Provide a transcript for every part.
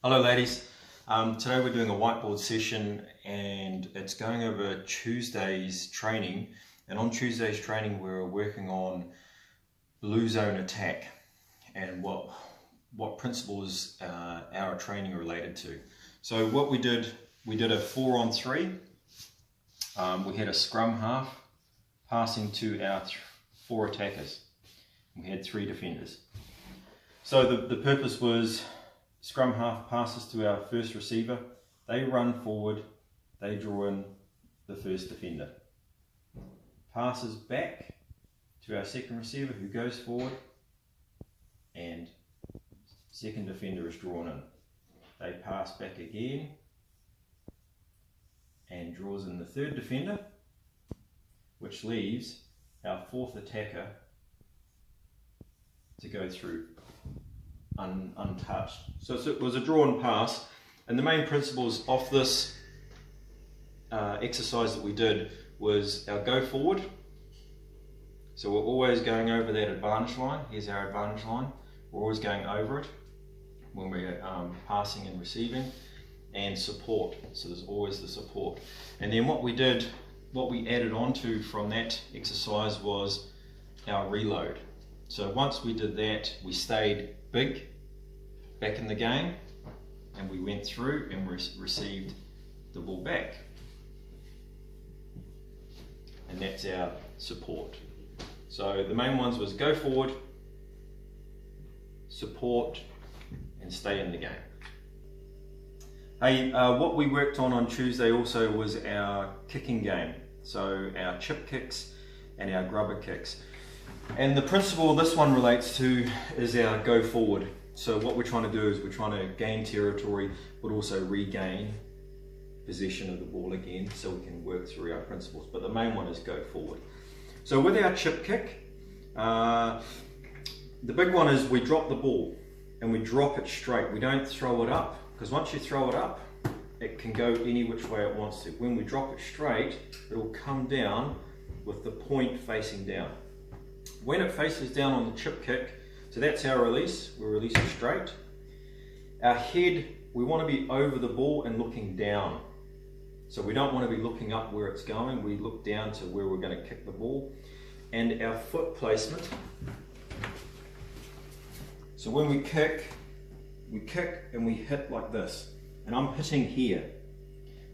Hello ladies, today we're doing a whiteboard session and it's going over Tuesday's training, and on Tuesday's training we're working on blue zone attack and what principles our training are related to. So what we did a 4-on-3. We had a scrum half passing to our 4 attackers. We had 3 defenders. So the purpose was scrum half passes to our first receiver, they run forward, they draw in the first defender. Passes back to our second receiver who goes forward and second defender is drawn in. They pass back again and draws in the third defender, which leaves our 4th attacker to go through untouched. So it was a drawn pass, and the main principles of this exercise that we did was our go forward. So we're always going over that advantage line. Here's our advantage line. We're always going over it when we're passing and receiving. And support, so there's always the support. And then what we added on to from that exercise was our reload. So once we did that, we stayed big back in the game and we went through and received the ball back. And that's our support. So the main ones was go forward, support, and stay in the game. Hey, what we worked on Tuesday also was our kicking game. So our chip kicks and our grubber kicks. And the principle this one relates to is our go forward. So what we're trying to do is we're trying to gain territory but also regain possession of the ball again so we can work through our principles. But the main one is go forward. So with our chip kick, the big one is we drop the ball and we drop it straight. We don't throw it up, because once you throw it up, it can go any which way it wants to. When we drop it straight, it will come down with the point facing down. When it faces down on the chip kick, so that's our release, we release it straight. Our head, we want to be over the ball and looking down. So we don't want to be looking up where it's going, we look down to where we're going to kick the ball. And our foot placement, so when we kick and we hit like this. And I'm hitting here.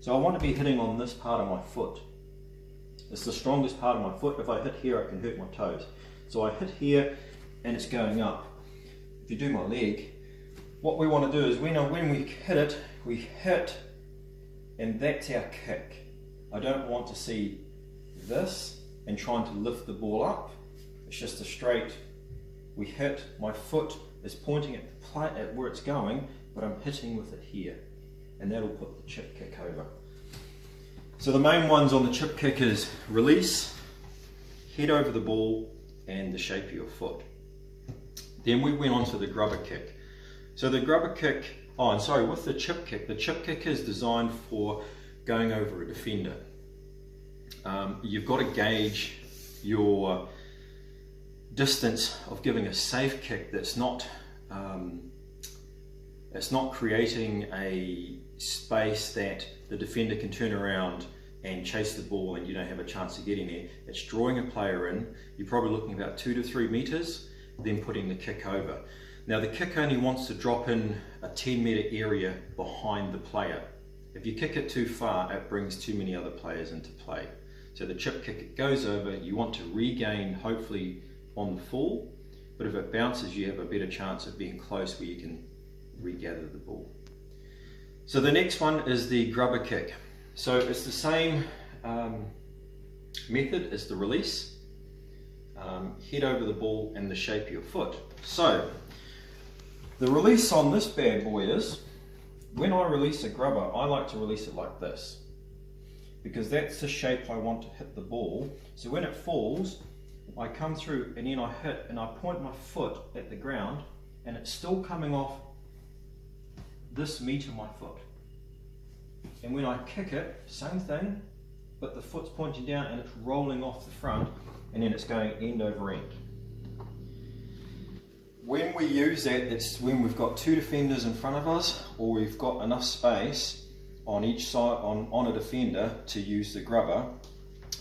So I want to be hitting on this part of my foot. It's the strongest part of my foot. If I hit here, I can hurt my toes. So I hit here and it's going up. If you do my leg, what we want to do is when we hit and that's our kick. I don't want to see this and trying to lift the ball up. It's just a straight, we hit, my foot is pointing at where it's going, but I'm hitting with it here. And that'll put the chip kick over. So the main ones on the chip kick is release, head over the ball, and the shape of your foot. Then we went on to the grubber kick. So the grubber kick, with the chip kick is designed for going over a defender. You've got to gauge your distance of giving a safe kick that's not it's not creating a space that the defender can turn around and chase the ball and you don't have a chance to get in there. It's drawing a player in. You're probably looking about 2 to 3 meters, then putting the kick over. Now the kick only wants to drop in a 10-meter area behind the player. If you kick it too far, it brings too many other players into play. So the chip kick, it goes over, you want to regain hopefully on the fall, but if it bounces you have a better chance of being close where you can regather the ball. So the next one is the grubber kick. So it's the same method as the release, head over the ball and the shape of your foot. So the release on this bad boy is, when I release a grubber, I like to release it like this, because that's the shape I want to hit the ball. So when it falls, I come through and then I hit and I point my foot at the ground and it's still coming off this meat of my foot. And when I kick it, same thing, but the foot's pointing down and it's rolling off the front and then it's going end over end. when we use that, it's when we've got two defenders in front of us, or we've got enough space on each side, on a defender to use the grubber.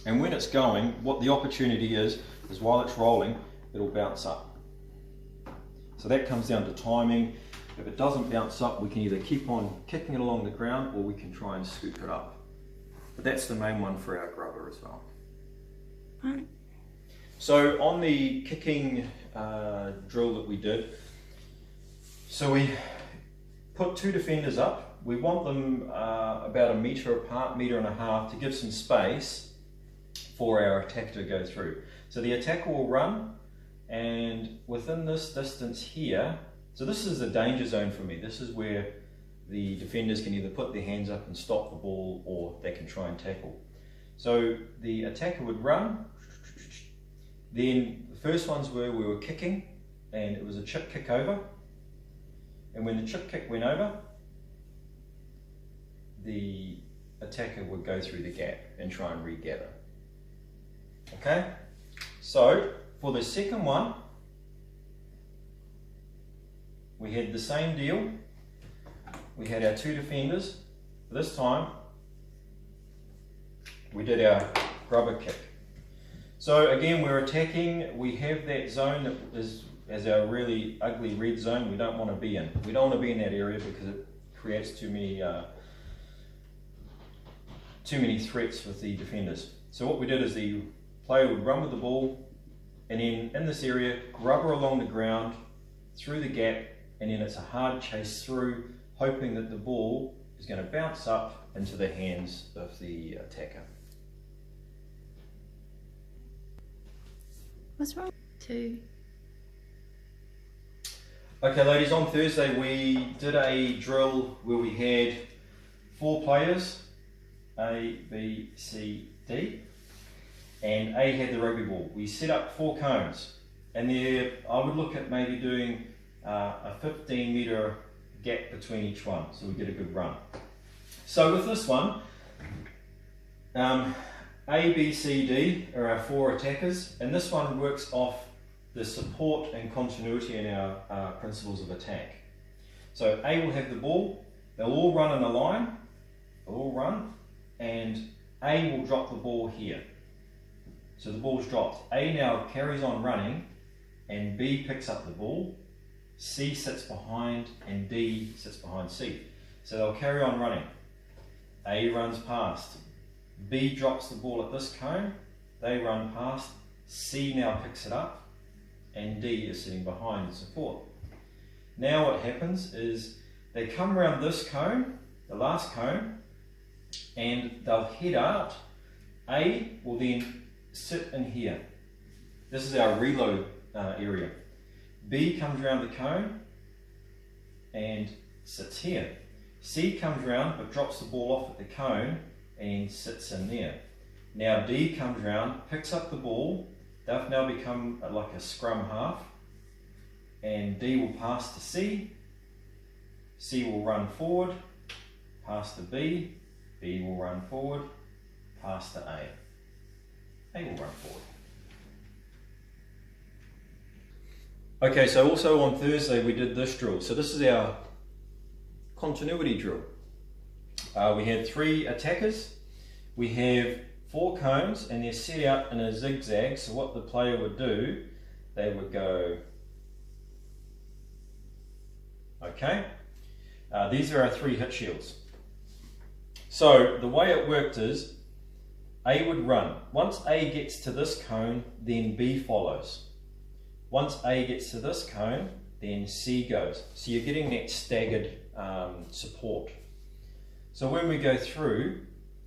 And when it's going, what the opportunity is while it's rolling, it'll bounce up. So that comes down to timing. If it doesn't bounce up, we can either keep on kicking it along the ground, or we can try and scoop it up. But that's the main one for our grubber as well. So on the kicking drill that we did, so we put two defenders up. We want them about 1 metre apart, 1.5 metres, to give some space for our attacker to go through. So the attacker will run, and within this distance here, so this is the danger zone for me. This is where the defenders can either put their hands up and stop the ball, or they can try and tackle. So the attacker would run. Then the first ones were we were kicking, and it was a chip kick over. And when the chip kick went over, the attacker would go through the gap and try and regather. Okay? So for the second one, we had the same deal. We had our two defenders. This time, we did our grubber kick. So again, we're attacking. We have that zone that is as our really ugly red zone we don't want to be in. We don't want to be in that area because it creates too many threats with the defenders. So what we did is the player would run with the ball, and then in this area, grubber along the ground, through the gap, and then it's a hard chase through, hoping that the ball is going to bounce up into the hands of the attacker. What's wrong? 2. Okay ladies, on Thursday we did a drill where we had 4 players, A, B, C, D, and A had the rugby ball. We set up 4 cones, and there I would look at maybe doing a 15 metre gap between each one, so we get a good run. So with this one, A, B, C, D are our 4 attackers, and this one works off the support and continuity in our principles of attack. So A will have the ball, they'll all run in a line, they'll all run, and A will drop the ball here. So the ball's dropped. A now carries on running, and B picks up the ball, C sits behind, and D sits behind C. So they'll carry on running. A runs past, B drops the ball at this cone, they run past, C now picks it up, and D is sitting behind in support. Now what happens is they come around this cone, the last cone, and they'll head out. A will then sit in here. This is our reload area. B comes around the cone and sits here. C comes around but drops the ball off at the cone and sits in there. Now D comes around, picks up the ball. They've now become like a scrum half, and D will pass to C. C will run forward, pass to B. B will run forward, pass to A. A will run forward. Okay, so also on Thursday we did this drill. So this is our continuity drill. We had 3 attackers. We have 4 cones, and they're set out in a zigzag. So what the player would do, they would go, okay, these are our 3 hit shields. So the way it worked is A would run. Once A gets to this cone, then B follows. Once A gets to this cone, then C goes. So you're getting that staggered support. So when we go through,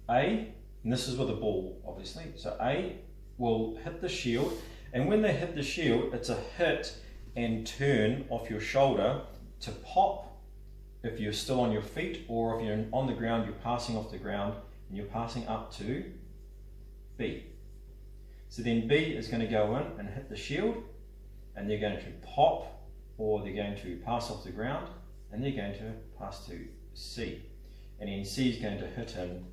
A, and this is with a ball obviously, so A will hit the shield, and when they hit the shield, it's a hit and turn off your shoulder to pop if you're still on your feet, or if you're on the ground, you're passing off the ground and you're passing up to B. So then B is going to go in and hit the shield, and they're going to pop, or they're going to pass off the ground, and they're going to pass to C. And then C is going to hit in,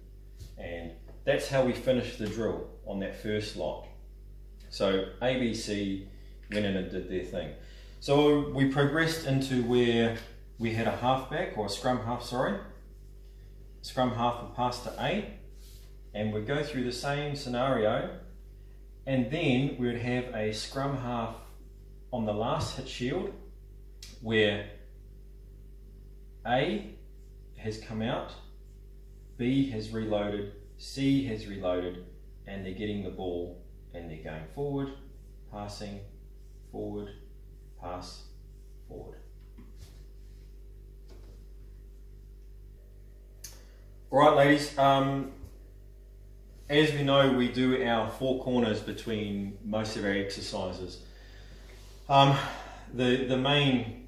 and that's how we finished the drill on that first lot. So A, B, C went in and did their thing. So we progressed into where we had a halfback, or a scrum half, sorry. Scrum half would pass to A, and we'd go through the same scenario, and then we would have a scrum half on the last hit shield where A has come out, B has reloaded, C has reloaded, and they're getting the ball and they're going forward, passing, forward, pass, forward. Alright ladies, as we know, we do our 4 corners between most of our exercises. The main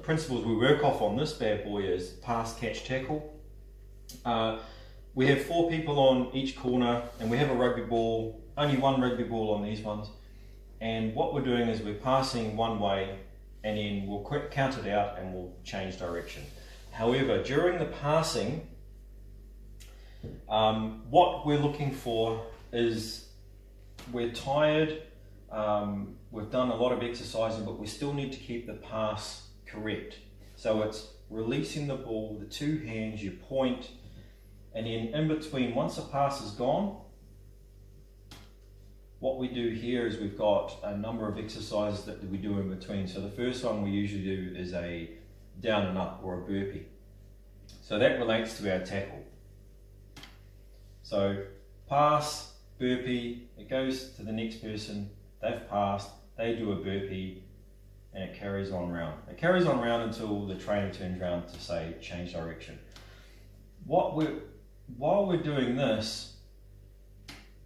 principles we work off on this bad boy is pass, catch, tackle. We have 4 people on each corner, and we have a rugby ball, only 1 rugby ball on these ones. And what we're doing is we're passing one way, and then we'll count it out and we'll change direction. However, during the passing, what we're looking for is we're tired, we've done a lot of exercising, but we still need to keep the pass correct. So it's releasing the ball, the 2 hands, you point, and then in between, once the pass is gone, what we do here is we've got a number of exercises that we do in between. So the first one we usually do is a down and up, or a burpee. So that relates to our tackle. So pass, burpee, it goes to the next person, they've passed, they do a burpee, and it carries on round. It carries on round until the trainer turns around to say change direction. While we're doing this,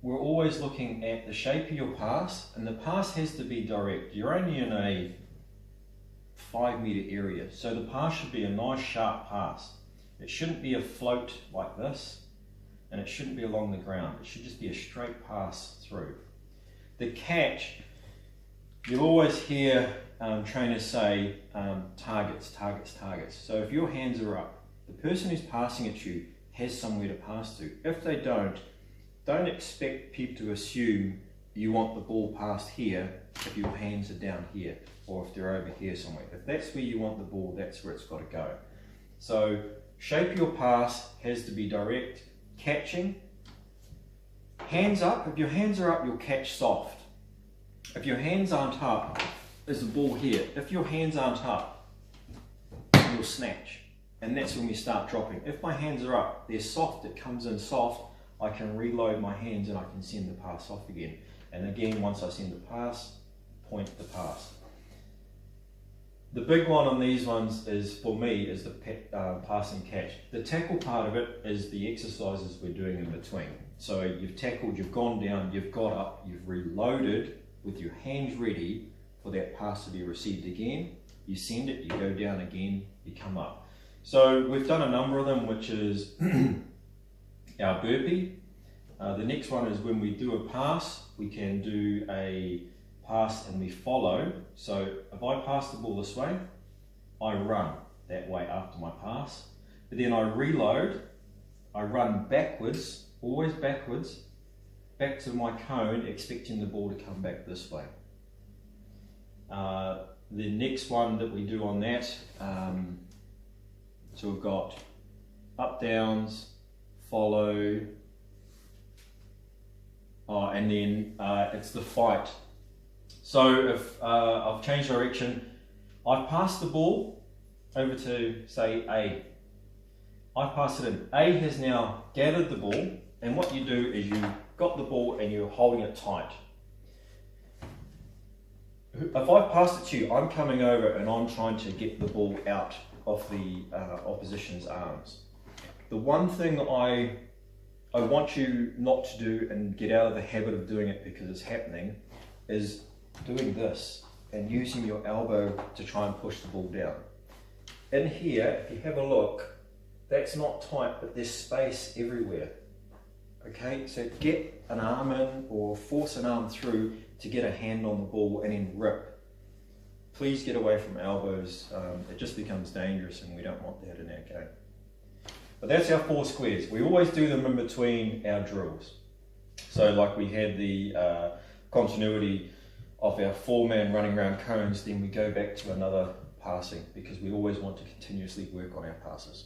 we're always looking at the shape of your pass, and the pass has to be direct. You're only in a 5 meter area, so the pass should be a nice sharp pass. It shouldn't be a float like this, and it shouldn't be along the ground. It should just be a straight pass through. The catch, you'll always hear trainers say targets, targets, targets. So if your hands are up, the person who's passing at you has somewhere to pass to. If they don't expect people to assume you want the ball passed here if your hands are down here, or if they're over here somewhere. If that's where you want the ball, that's where it's got to go. So shape of your pass has to be direct. Catching, hands up. If your hands are up, you'll catch soft. If your hands aren't up, there's the ball here. If your hands aren't up, you'll snatch, and that's when we start dropping. If my hands are up, they're soft, it comes in soft, I can reload my hands and I can send the pass off again. And again, once I send the pass, point the pass. The big one on these ones is, for me, is the pass and catch. The tackle part of it is the exercises we're doing in between. So you've tackled, you've gone down, you've got up, you've reloaded with your hands ready for that pass to be received again. You send it, you go down again, you come up. So we've done a number of them, which is our burpee. The next one is when we do a pass, we can do a pass and we follow. So if I pass the ball this way, I run that way after my pass. But then I reload, I run backwards, always backwards, back to my cone, expecting the ball to come back this way. The next one that we do on that, so we've got up, downs, follow, and then it's the fight. So if I've changed direction, I've passed the ball over to, say, A. I pass it in. A has now gathered the ball, and what you do is you got the ball and you're holding it tight. If I pass it to you, I'm coming over and I'm trying to get the ball out of the opposition's arms. The one thing that I want you not to do, and get out of the habit of doing it because it's happening, is doing this and using your elbow to try and push the ball down. In here, if you have a look, that's not tight, but there's space everywhere. Okay, so get an arm in or force an arm through to get a hand on the ball and then rip. Please get away from elbows. It just becomes dangerous and we don't want that in our game. But that's our 4 squares. We always do them in between our drills. So like we had the continuity of our 4-man running around cones, then we go back to another passing, because we always want to continuously work on our passes.